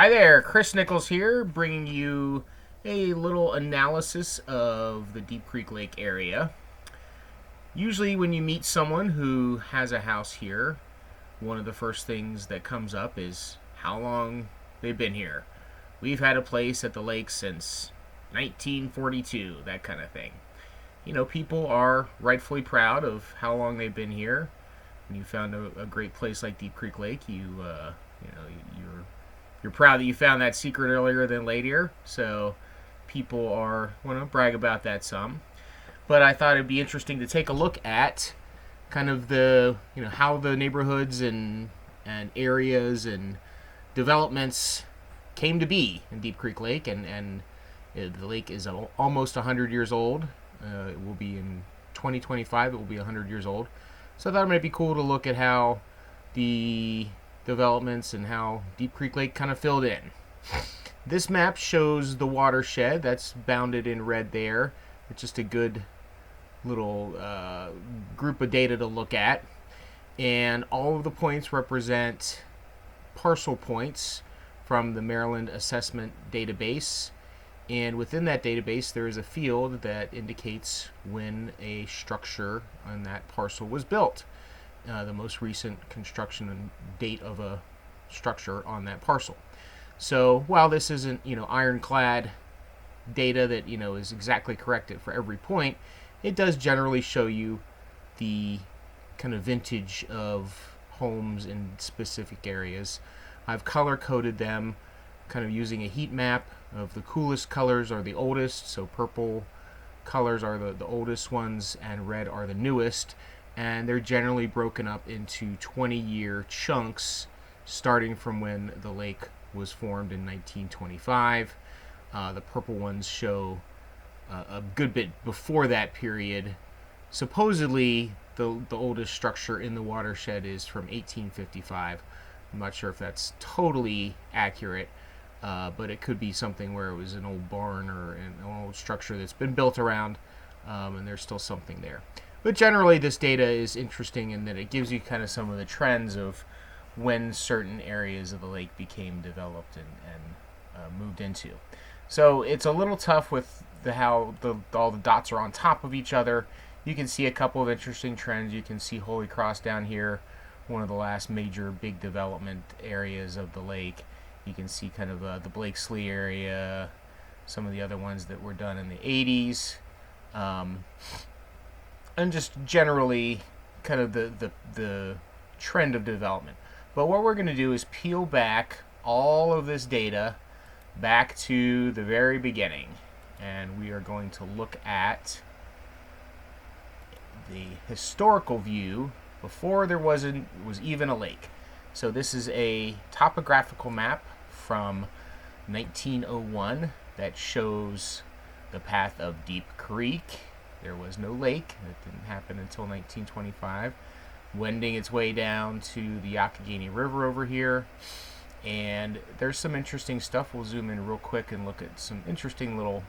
Hi there, Chris Nichols here, bringing you a little analysis of the Deep Creek Lake area. Usually, when you meet someone who has a house here, one of the first things that comes up is how long they've been here. We've had a place at the lake since 1942, that kind of thing. You know, people are rightfully proud of how long they've been here. When you found a great place like Deep Creek Lake, you're proud that you found that secret earlier than later. So people are want to brag about that some. But I thought it'd be interesting to take a look at kind of the how the neighborhoods and areas and developments came to be in Deep Creek Lake, and the lake is almost 100 years old. It will be in 2025. It will be 100 years old. So I thought it might be cool to look at how the developments and how Deep Creek Lake kind of filled in. This map shows the watershed that's bounded in red there. It's just a good little group of data to look at. And all of the points represent parcel points from the Maryland Assessment Database. And within that database, there is a field that indicates when a structure on that parcel was built. The most recent construction and date of a structure on that parcel. So while this isn't ironclad data that is exactly correct for every point, it does generally show you the kind of vintage of homes in specific areas. I've color coded them kind of using a heat map of the coolest colors are the oldest, so purple colors are the oldest ones and red are the newest, and they're generally broken up into 20-year chunks starting from when the lake was formed in 1925. The purple ones show a good bit before that period. Supposedly the oldest structure in the watershed is from 1855. I'm not sure if that's totally accurate, but it could be something where it was an old barn or an old structure that's been built around, and there's still something there. But generally, this data is interesting in that it gives you kind of some of the trends of when certain areas of the lake became developed and moved into. So it's a little tough with how all the dots are on top of each other. You can see a couple of interesting trends. You can see Holy Cross down here, one of the last major big development areas of the lake. You can see kind of the Blakesley area, some of the other ones that were done in the 80s, and just generally kind of the trend of development. But what we're going to do is peel back all of this data back to the very beginning, and we are going to look at the historical view before there was even a lake. So this is a topographical map from 1901 that shows the path of Deep Creek. There was no lake. That didn't happen until 1925. Wending its way down to the Youghiogheny River over here. And there's some interesting stuff. We'll zoom in real quick and look at some interesting little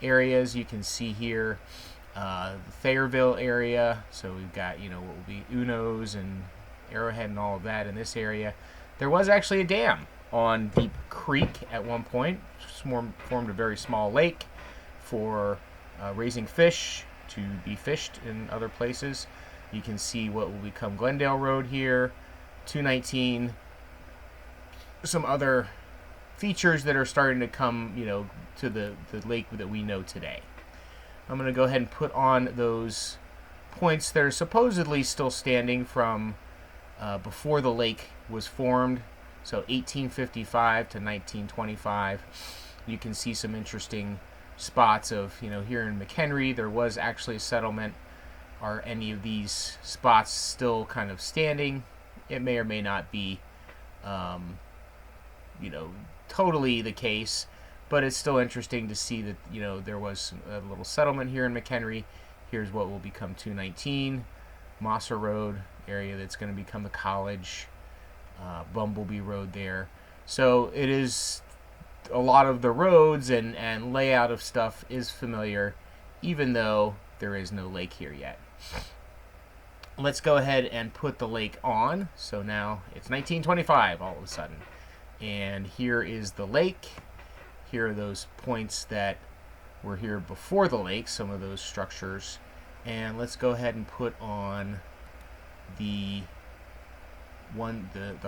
areas. You can see here the Thayerville area. So we've got, what will be Unos and Arrowhead and all of that in this area. There was actually a dam on Deep Creek at one point. Formed a very small lake for raising fish to be fished in other places. You can see what will become Glendale Road here, 219. Some other features that are starting to come, to the lake that we know today. I'm going to go ahead and put on those points that are supposedly still standing from before the lake was formed, so 1855 to 1925. You can see some interesting spots of, here in McHenry, there was actually a settlement. Are any of these spots still kind of standing? It may or may not be, totally the case, but it's still interesting to see that, there was a little settlement here in McHenry. Here's what will become 219, Mosser Road area that's going to become the college, Bumblebee Road there. So it is a lot of the roads and layout of stuff is familiar, even though there is no lake here yet. Let's go ahead and put the lake on. So now it's 1925 all of a sudden. And here is the lake. Here are those points that were here before the lake, some of those structures. And let's go ahead and put on the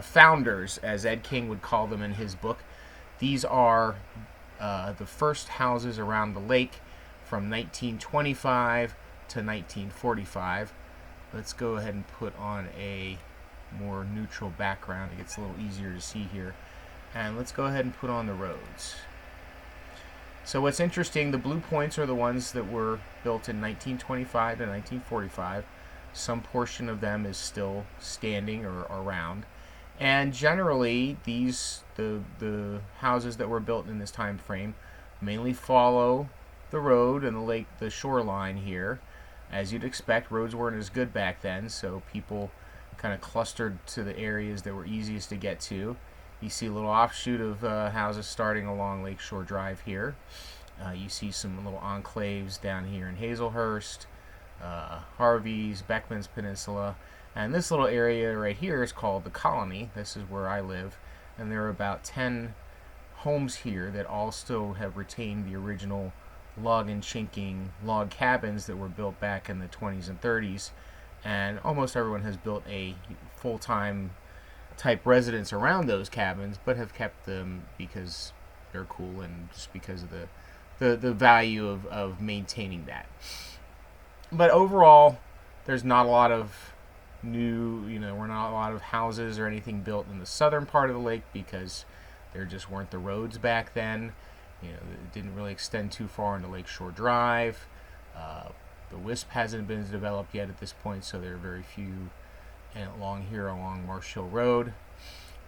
founders, as Ed King would call them in his book. These are the first houses around the lake from 1925 to 1945. Let's go ahead and put on a more neutral background. It gets a little easier to see here. And let's go ahead and put on the roads. So what's interesting, the blue points are the ones that were built in 1925 to 1945. Some portion of them is still standing or around. And generally, the houses that were built in this time frame mainly follow the road and the lake, the shoreline here. As you'd expect, roads weren't as good back then, so people kind of clustered to the areas that were easiest to get to. You see a little offshoot of houses starting along Lakeshore Drive here. You see some little enclaves down here in Hazelhurst, Harvey's, Beckman's Peninsula, and this little area right here is called the Colony. This is where I live, and there are about 10 homes here that all still have retained the original log and chinking log cabins that were built back in the 20s and 30s, and almost everyone has built a full-time type residence around those cabins, but have kept them because they're cool and just because of the value of maintaining that. But overall, there's not a lot of we're not a lot of houses or anything built in the southern part of the lake because there just weren't the roads back then. It didn't really extend too far into Lakeshore Drive. The Wisp hasn't been developed yet at this point, so there are very few along here along Marsh Hill Road.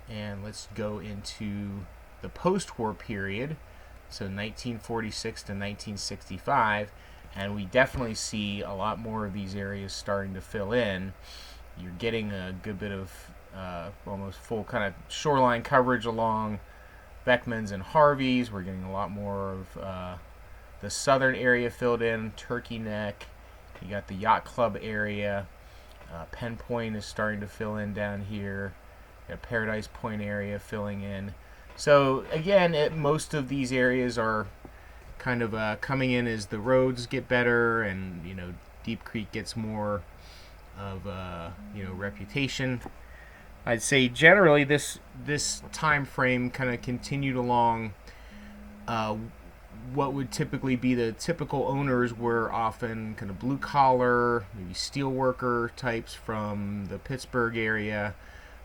And let's go into the post-war period, so 1946 to 1965, and we definitely see a lot more of these areas starting to fill in. You're getting a good bit of almost full kind of shoreline coverage along Beckman's and Harvey's. We're getting a lot more of the southern area filled in, Turkey Neck. You got the Yacht Club area. Penn Point is starting to fill in down here. You got Paradise Point area filling in. So again, most of these areas are kind of coming in as the roads get better, and Deep Creek gets more of reputation. I'd say generally this time frame kind of continued along. What would typically be the typical owners were often kind of blue collar, maybe steel worker types from the Pittsburgh area.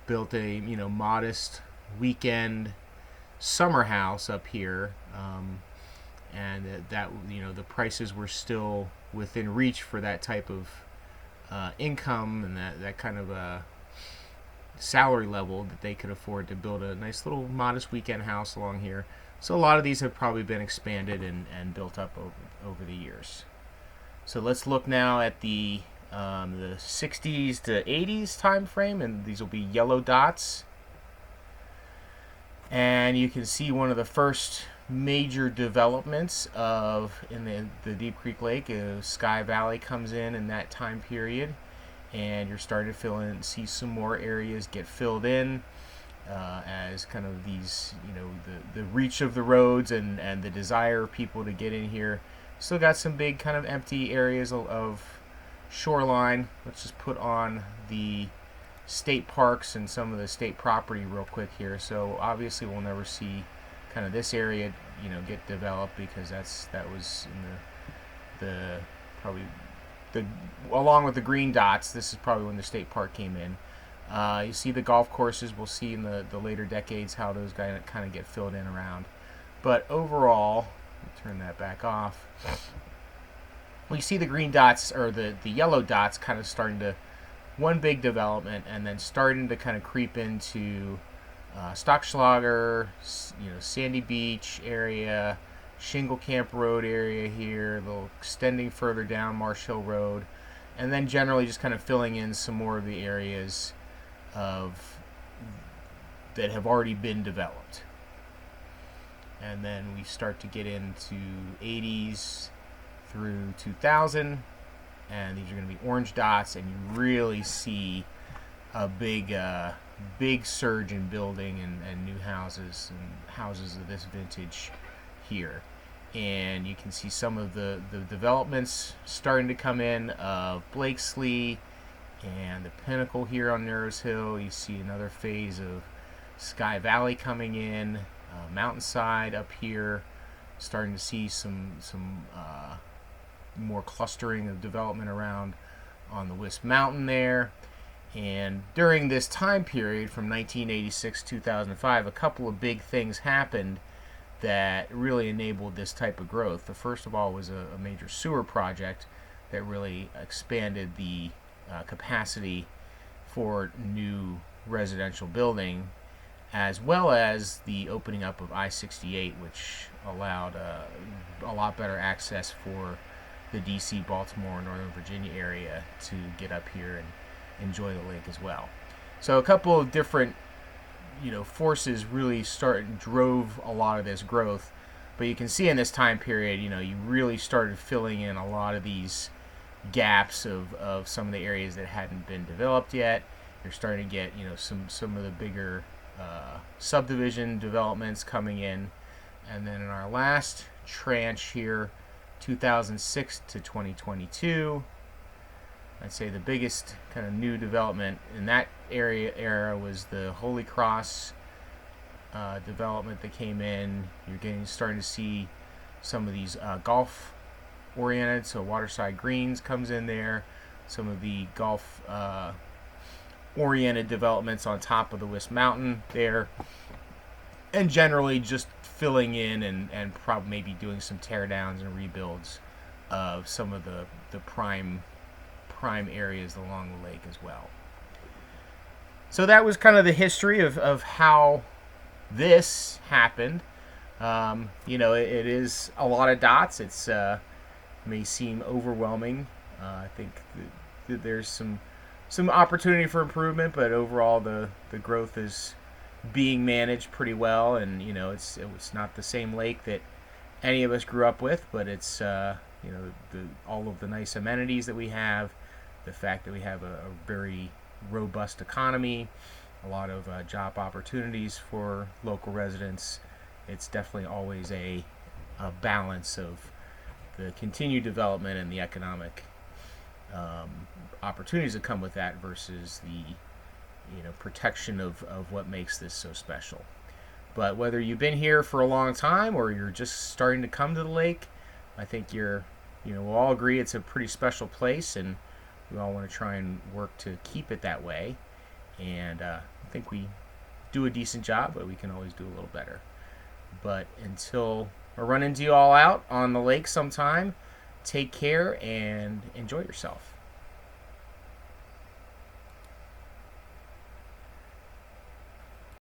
Built a modest weekend summer house up here, and that the prices were still within reach for that type of income and that kind of salary level that they could afford to build a nice little modest weekend house along here. So a lot of these have probably been expanded and built up over the years. So let's look now at the 60s to 80s time frame, and these will be yellow dots. And you can see one of the first major developments in the Deep Creek Lake. Sky Valley comes in that time period, and you're starting to fill in and see some more areas get filled in as kind of these, the reach of the roads and the desire of people to get in here. Still got some big kind of empty areas of shoreline. Let's just put on the state parks and some of the state property real quick here. So obviously we'll never see kind of this area get developed because that was in the probably along with the green dots. This is probably when the state park came in. You see the golf courses. We'll see in the later decades how those guys kind of get filled in around. But overall, turn that back off. We see the green dots or the yellow dots kind of starting to one big development, and then starting to kind of creep into Stockschlager, Sandy Beach area, Shingle Camp Road area here, a little extending further down Marsh Hill Road, and then generally just kind of filling in some more of the areas that have already been developed. And then we start to get into 80s through 2000, and these are going to be orange dots, and you really see a big big surge in building and new houses and houses of this vintage here. And you can see some of the developments starting to come in of Blakesley and the Pinnacle here on Narrows Hill. You see another phase of Sky Valley coming in, Mountainside up here, starting to see some more clustering of development around on the Wisp Mountain there. And during this time period from 1986 to 2005, a couple of big things happened that really enabled this type of growth. The first of all was a major sewer project that really expanded the capacity for new residential building, as well as the opening up of I-68, which allowed a lot better access for the DC, Baltimore, Northern Virginia area to get up here and enjoy the lake as well. So a couple of different forces really drove a lot of this growth. But you can see in this time period, you really started filling in a lot of these gaps of some of the areas that hadn't been developed yet. You're starting to get some of the bigger subdivision developments coming in. And then in our last tranche here, 2006 to 2022, I'd say the biggest kind of new development in that era was the Holy Cross development that came in. You're starting to see some of these golf oriented, so Waterside Greens comes in there. Some of the golf oriented developments on top of the Wisp Mountain there, and generally just filling in and probably maybe doing some tear downs and rebuilds of some of the prime areas along the lake as well. So that was kind of the history of how this happened. It is a lot of dots. It's may seem overwhelming. I think that there's some opportunity for improvement, but overall the growth is being managed pretty well. And it's not the same lake that any of us grew up with, but it's all of the nice amenities that we have, the fact that we have a very robust economy, a lot of job opportunities for local residents. It's definitely always a balance of the continued development and the economic opportunities that come with that versus the protection of what makes this so special. But whether you've been here for a long time or you're just starting to come to the lake, I think we'll all agree it's a pretty special place, and we all want to try and work to keep it that way. And I think we do a decent job, but we can always do a little better. But until I run into you all out on the lake sometime, take care and enjoy yourself.